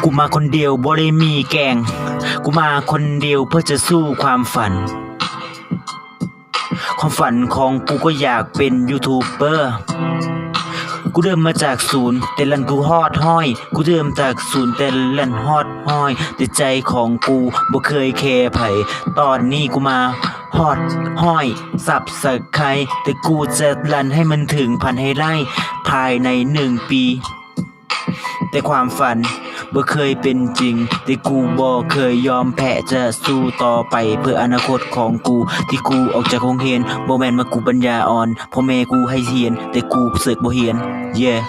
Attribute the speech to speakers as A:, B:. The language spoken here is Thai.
A: กูมาคนเดียวบ่ได้มีแกงกูมาคนเดียวเพื่อจะสู้ความฝันของกูก็อยากเป็นยูทูบเบอร์กูเริ่มมาจากศูนย์แต่ลันกูฮอดห้อยกูเริ่มจากศูนย์แต่ลันฮอดห้อยแต่ใจของกูบ่เคยแคร์ไผตอนนี้กูมาฮอดห้อยสับสะไครแต่กูจะลันให้มันถึงพันให้ไล่ภายใน1 ปีแต่ความฝันบ่เคยเป็นจริงแต่กูบ่เคยยอมแพ้จะสู้ต่อไปเพื่ออนาคตของกูที่กูออกจากโรงเรียนบ่แม่นมากูปัญญาอ่อนพ่อแม่กูให้เรียนแต่กูเสือกบ่เรียน yeah